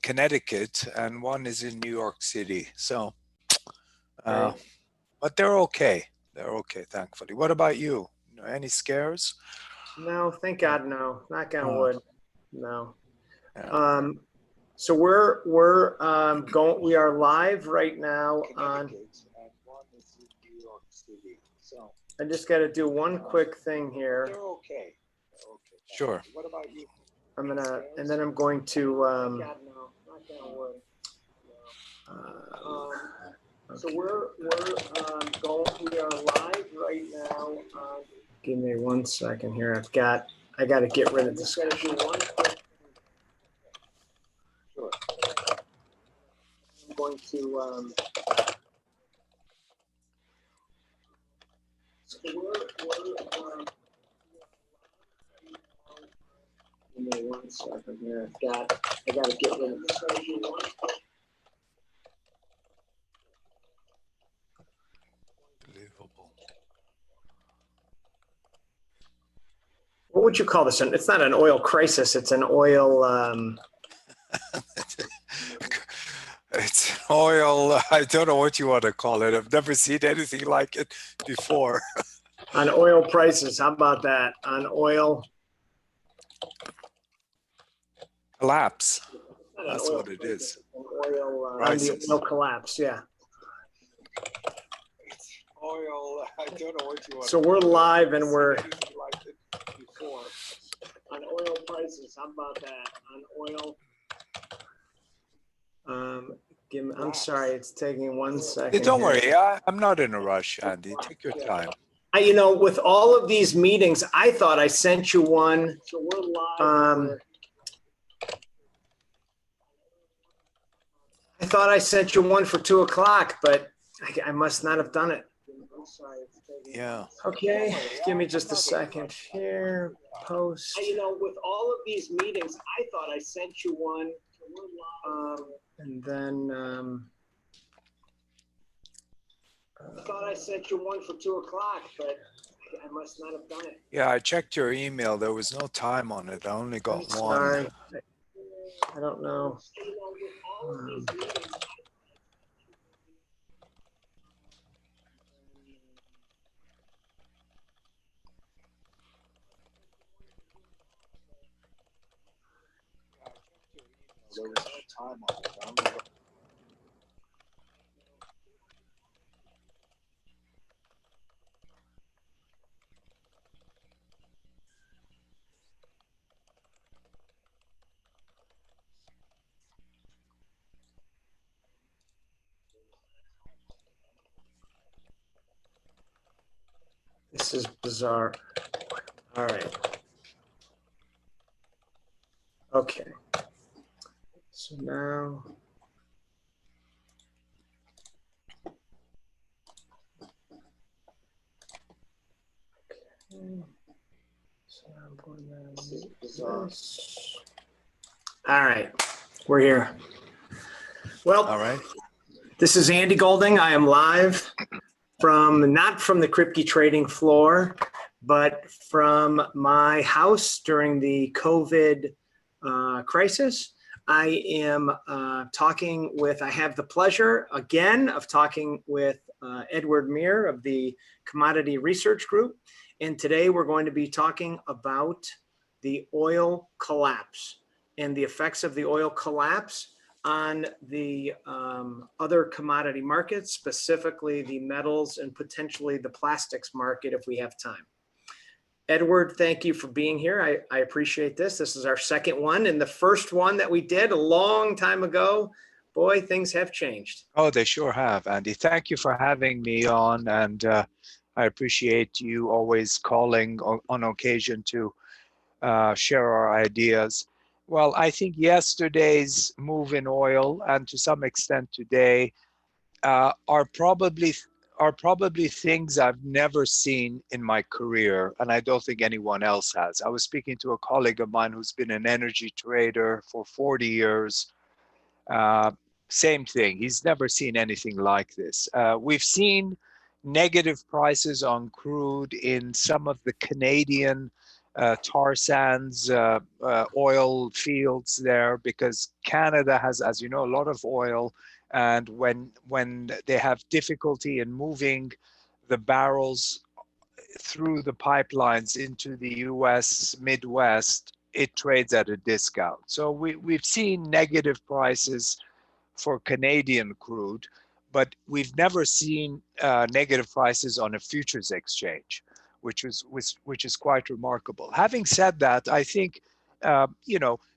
Connecticut, and one is in New York City. So, Right. but they're okay. They're okay, thankfully. What about you? Any scares? No, thank God, no. Knock on Oh, wood. No. yeah. So we are live right now on. And one is in New York City. So I just got to do one quick thing here. they're okay. They're okay. Sure. What about you? And then I'm going to. God, no. Knock on wood. So we are live right now. Give me 1 second here. I got to get rid of this. Sure. I'm going to. Give me 1 second here. I got to get rid of this. Unbelievable. What would you call this? It's not an oil crisis. It's an oil. It's oil. I don't know what you want to call it. I've never seen anything like it before. On oil prices. How about that? On oil. Collapse. That's what it is. Oil, on the oil collapse. Yeah. Oil. I don't know what you want. So we're live and we're. Like it before. On oil prices. How about that? On oil. I'm sorry, it's taking 1 second. Don't worry, I'm not in a rush, Andy. Take your time. With all of these meetings, I thought I sent you one. So we're live. I thought I sent you one for 2 o'clock, but I must not have done it. Yeah. Okay, give me just a second here. Post. With all of these meetings, I thought I sent you one. And then I thought I sent you one for 2 o'clock, but I must not have done it. Yeah, I checked your email. There was no time on it. I only got one. Sorry. I don't know. There was no time on it. I only got... This is bizarre. All right. Okay. So now. Okay. So I'm going to do this. All right. We're here. Well, All right. This is Andy Golding. I am live not from the Kripke trading floor, but from my house during the COVID crisis. I am I have the pleasure again of talking with Edward Meir of the Commodity Research Group. And today we're going to be talking about the oil collapse and the effects of the oil collapse on the other commodity markets, specifically the metals and potentially the plastics market if we have time. Edward, thank you for being here. I appreciate this. This is our second one, and the first one that we did a long time ago. Boy, things have changed. Oh, they sure have, Andy. Thank you for having me on, and I appreciate you always calling on occasion to share our ideas. Well, I think yesterday's move in oil, and to some extent today, are probably things I've never seen in my career, and I don't think anyone else has. I was speaking to a colleague of mine who's been an energy trader for 40 years. Same thing. He's never seen anything like this. We've seen negative prices on crude in some of the Canadian tar sands, oil fields there, because Canada has, as you know, a lot of oil. And when they have difficulty in moving the barrels through the pipelines into the US Midwest, it trades at a discount. So we've seen negative prices for Canadian crude, but we've never seen negative prices on a futures exchange, which is quite remarkable. Having said that, I think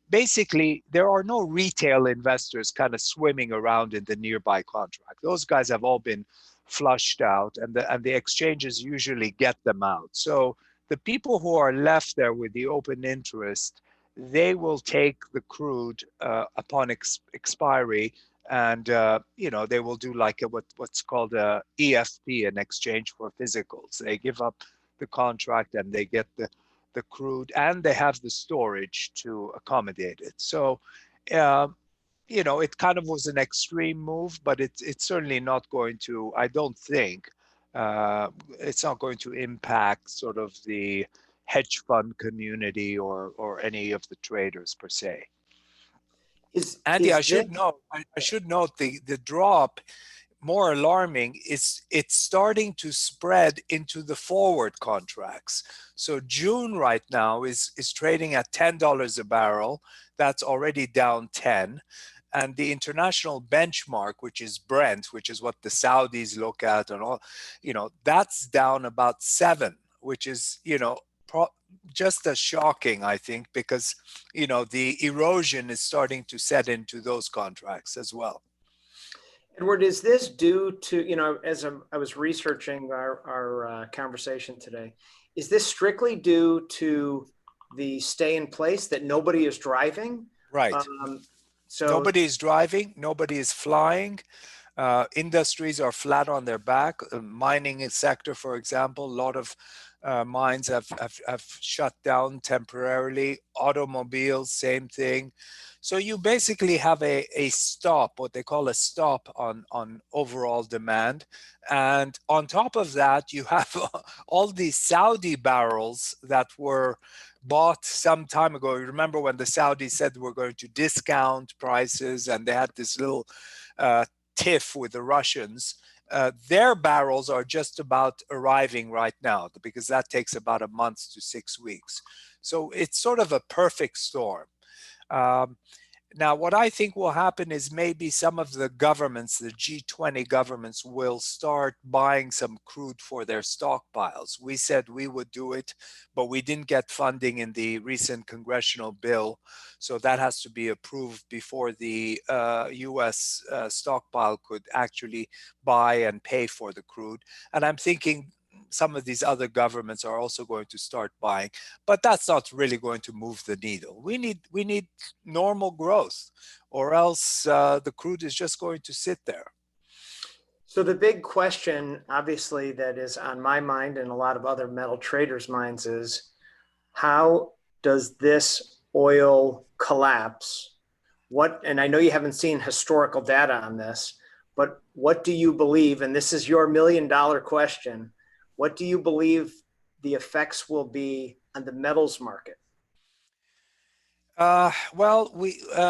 basically there are no retail investors kind of swimming around in the nearby contract. Those guys have all been flushed out, and the exchanges usually get them out. So the people who are left there with the open interest, they will take the crude upon expiry, and they will do like what's called a EFP, an exchange for physicals. They give up the contract and they get the crude, and they have the storage to accommodate it. So it kind of was an extreme move, but it's certainly not going to, I don't think, it's not going to impact sort of the hedge fund community or any of the traders per se. Andy, I should note the drop, more alarming, is it's starting to spread into the forward contracts. So June right now is trading at $10 a barrel. That's already down 10. And the international benchmark, which is Brent, which is what the Saudis look at and all, that's down about 7, which is, just as shocking, I think, because, the erosion is starting to set into those contracts as well. Edward, is this due to, as I was researching our conversation today, is this strictly due to the stay in place, that nobody is driving? Right. So nobody is driving, nobody is flying. Industries are flat on their back. Mining sector, for example, a lot of mines have shut down temporarily. Automobiles, same thing. So you basically have a stop, what they call a stop on overall demand. And on top of that, you have all these Saudi barrels that were bought some time ago. You remember when the Saudis said we're going to discount prices, and they had this little tiff with the Russians. Their barrels are just about arriving right now, because that takes about a month to 6 weeks. So it's sort of a perfect storm. Now, what I think will happen is maybe some of the governments, the G20 governments, will start buying some crude for their stockpiles. We said we would do it, but we didn't get funding in the recent congressional bill. So that has to be approved before the US stockpile could actually buy and pay for the crude. And I'm thinking some of these other governments are also going to start buying, but that's not really going to move the needle. We need normal growth, or else the crude is just going to sit there. So the big question, obviously, that is on my mind and a lot of other metal traders' minds is, how does this oil collapse? And I know you haven't seen historical data on this, but what do you believe, and this is your $1 million question, what do you believe the effects will be on the metals market? Well,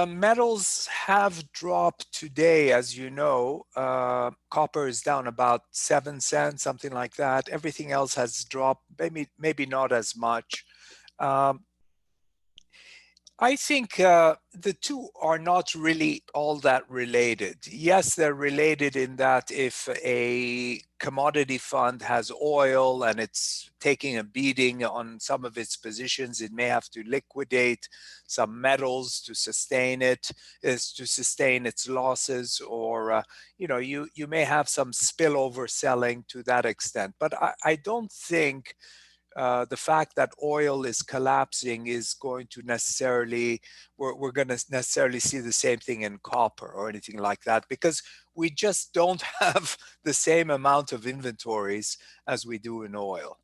metals have dropped today, as you know. Copper is down about 7 cents, something like that. Everything else has dropped, maybe not as much. I think the two are not really all that related. Yes, they're related in that if a commodity fund has oil and it's taking a beating on some of its positions, it may have to liquidate some metals to sustain it, to sustain its losses, or you may have some spillover selling to that extent. But I don't think the fact that oil is collapsing is going to necessarily, we're going to necessarily see the same thing in copper or anything like that, because we just don't have the same amount of inventories as we do in oil.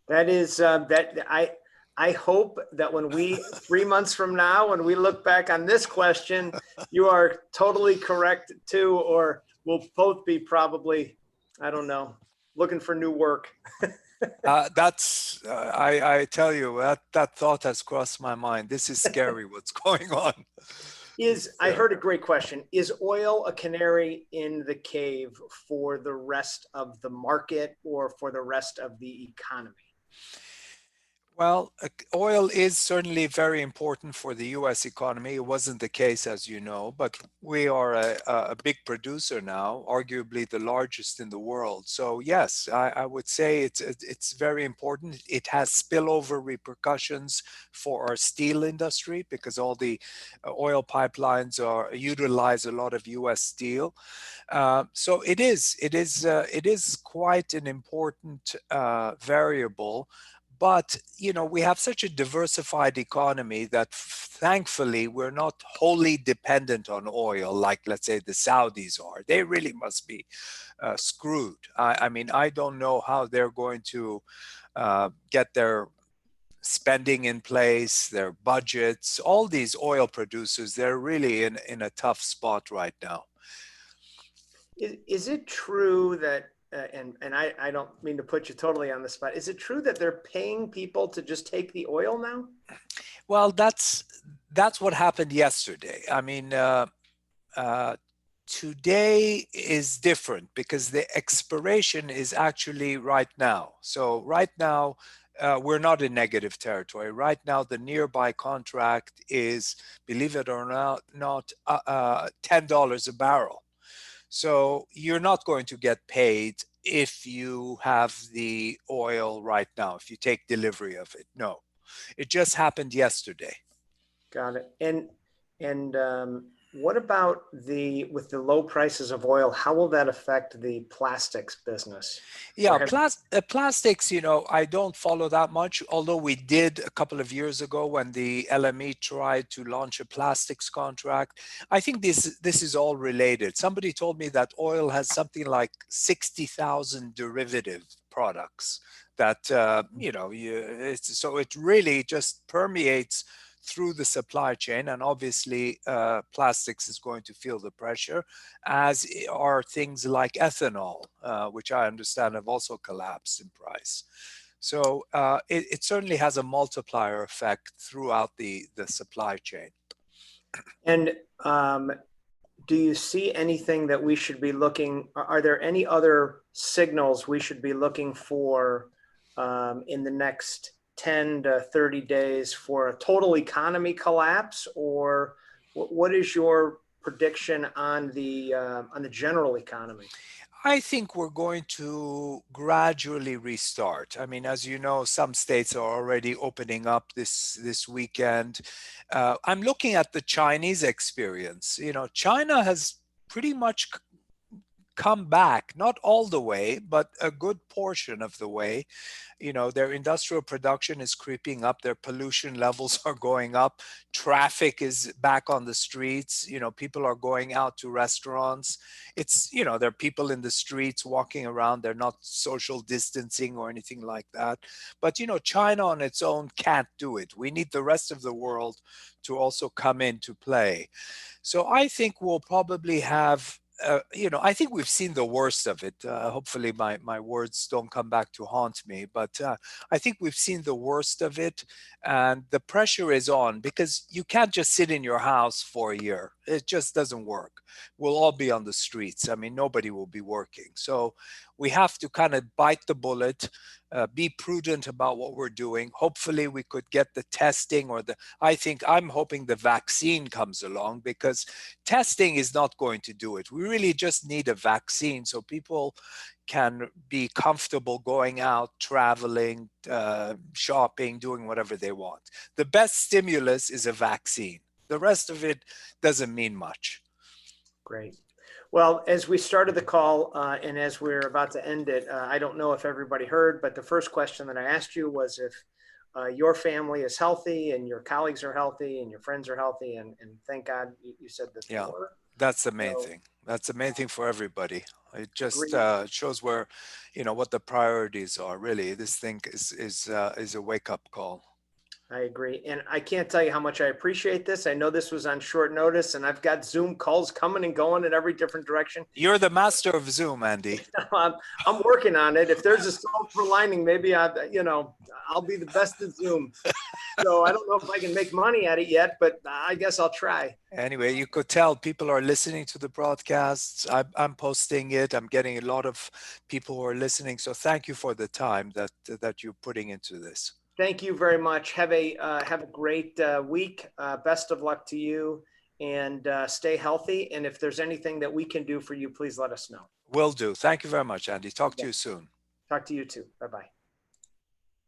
That is, I hope that when 3 months from now, when we look back on this question, you are totally correct too, or we'll both be probably, I don't know, looking for new work. I tell you, that thought has crossed my mind. This is scary what's going on. I heard a great question. Is oil a canary in the cave for the rest of the market or for the rest of the economy? Well, oil is certainly very important for the US economy. It wasn't the case, as you know, but we are a big producer now, arguably the largest in the world. So yes, I would say it's very important. It has spillover repercussions for our steel industry because all the oil pipelines utilize a lot of US steel. So it is quite an important variable. But we have such a diversified economy that thankfully we're not wholly dependent on oil like, let's say, the Saudis are. They really must be screwed. I mean, I don't know how they're going to get their spending in place, their budgets. All these oil producers, they're really in a tough spot right now. Is it true that, and I don't mean to put you totally on the spot, is it true that they're paying people to just take the oil now? Well, that's what happened yesterday. I mean, today is different because the expiration is actually right now. So right now, we're not in negative territory. Right now, the nearby contract is, believe it or not, $10 a barrel. So you're not going to get paid if you have the oil right now, if you take delivery of it. No, it just happened yesterday. Got it. And what about with the low prices of oil? How will that affect the plastics business? Yeah, plastics, I don't follow that much, although we did a couple of years ago when the LME tried to launch a plastics contract. I think this is all related. Somebody told me that oil has something like 60,000 derivative products that, so it really just permeates through the supply chain, and obviously plastics is going to feel the pressure, as are things like ethanol, which I understand have also collapsed in price. So it certainly has a multiplier effect throughout the supply chain. And do you see anything that we should be looking? Are there any other signals we should be looking for in the next 10 to 30 days for a total economy collapse, or what is your prediction on the general economy? I think we're going to gradually restart. I mean, as you know, some states are already opening up this weekend. I'm looking at the Chinese experience. China has pretty much come back, not all the way, but a good portion of the way. Their industrial production is creeping up, their pollution levels are going up, traffic is back on the streets, people are going out to restaurants. It's, there are people in the streets walking around, they're not social distancing or anything like that. But, China on its own can't do it. We need the rest of the world to also come into play. So I think we'll probably have I think we've seen the worst of it. Hopefully my words don't come back to haunt me, but I think we've seen the worst of it, and the pressure is on because you can't just sit in your house for a year. It just doesn't work. We'll all be on the streets. I mean, nobody will be working. So we have to kind of bite the bullet, be prudent about what we're doing. Hopefully we could get the testing I'm hoping the vaccine comes along, because testing is not going to do it. We really just need a vaccine so people can be comfortable going out, traveling, shopping, doing whatever they want. The best stimulus is a vaccine. The rest of it doesn't mean much. Great. Well, as we started the call and as we're about to end it, I don't know if everybody heard, but the first question that I asked you was if your family is healthy and your colleagues are healthy and your friends are healthy. And thank God you said that. Yeah, that's the main thing. That's the main thing for everybody. It just shows where, what the priorities are. Really, this thing is a wake-up call. I agree. And I can't tell you how much I appreciate this. I know this was on short notice and I've got Zoom calls coming and going in every different direction. You're the master of Zoom, Andy. I'm working on it. If there's a silver lining, maybe I'll be the best at Zoom. So I don't know if I can make money at it yet, but I guess I'll try. Anyway, you could tell people are listening to the broadcasts. I'm posting it. I'm getting a lot of people who are listening. So thank you for the time that you're putting into this. Thank you very much. Have a great week. Best of luck to you, and stay healthy. And if there's anything that we can do for you, please let us know. Will do. Thank you very much, Andy. Talk to you soon. Talk to you too. Bye-bye.